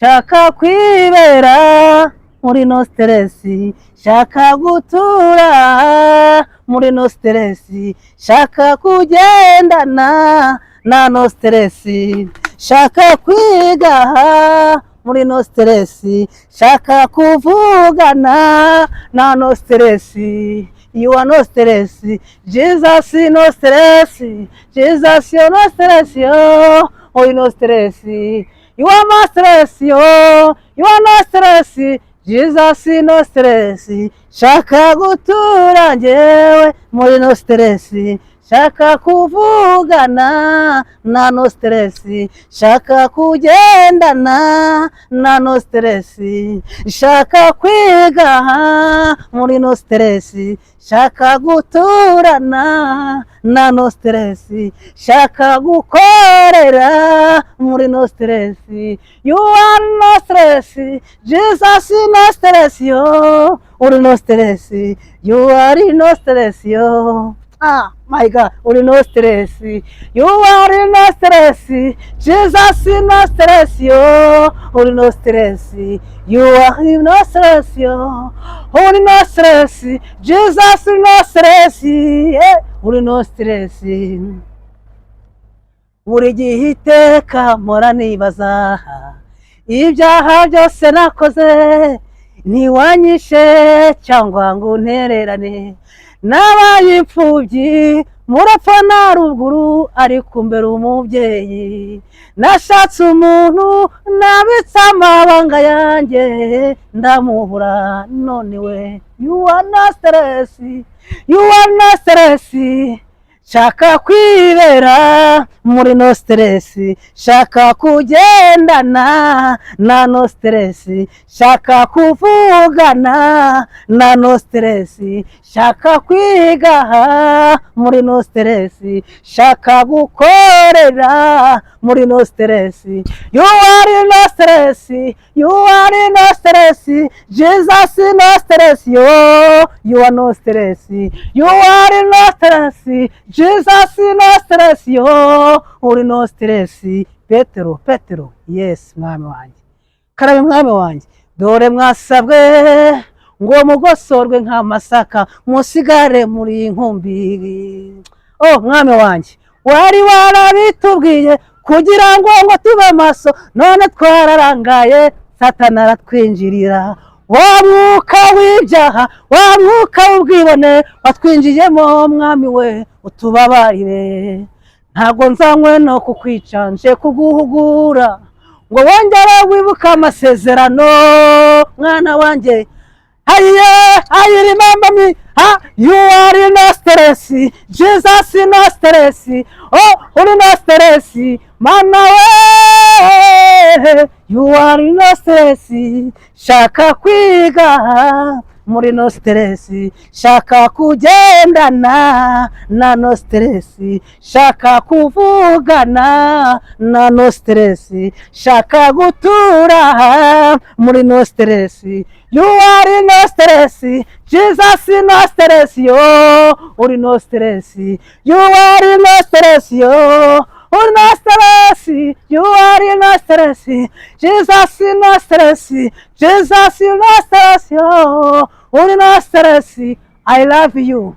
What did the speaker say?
shaka kwibera muri no stress, shaka gutura muri no stress, shaka kugendana na no stress, shaka kwiga muri no stress, shaka kuvugana na no stress. You are no stress, Jesus no stress, Jesus you no stress yo, oh no stress, you are no stress yo, you are no stress, Jesus no stress, shaka gutura njyewe muri no stress, shaka kuvugana na no stress, shaka kugendana na no stress, shaka kwiga muri no stress, shaka guturana na no stress, shaka gukorera muri no stress. You are no stress, Jesus no stress yo, uri no stress, you are no stress yo. Ah, my God, uri no stress, you are no stress, Jesus no stress yo, uri no stress, you are no stress yo, uri no stress, Jesus no stress, uri no stress. Buri gihe iteka mpora nibaza ibyaha byose nakoze, ntiwanyishe cyangwa ngo untererane, nabaye imfubyi murapfa na ruguru, ariko mbere umubyeyi nashatse umuntu nabitse amabanga yanjye ndamubura, none we you are no stress, you are no stress, shaka kwibera muri no stress, shaka kugendana na no stress, shaka kuvugana na no stress, shaka kwiga muri no stress, shaka gukorera muri no stress. You are no stress, you are no stress, Jesus no stress yo, you are no stress, you are no stress, Jesus no stress yo, uri no stress. Petero, Petero, yes mwami wanjye, karabe mwami wanjye, dore mwasabwe ngo mugosorwe nk'amasaka, musigare muri inkumbi. Oh mwami wanjye, wari warabitubwiye kugira ngo tube maso, none twararangaye, Satani aratwinjirira. Wa mwuka w'ibyaha, wa mwuka w'ubwibone watwinjiyemo, mwami we utubabarire. Ntago nzanywe no kukwica, nje kuguhugura ngo wongere wibuka amasezerano, mwana wanjye. I remember me, you are no stress, Jesus no stress, oh uri no stress, mana we, you are no stress, shaka kwiga muri no stress, shaka kugendana na no stress, shaka kuvugana na no stress, shaka gutura muri no stress. You are no stress, Jesus no stress yo, uri no stress, you are no stress yo, uri no stress, you are no stress, Jesus no stress, Jesus no stress yo, uri no stress. I love you.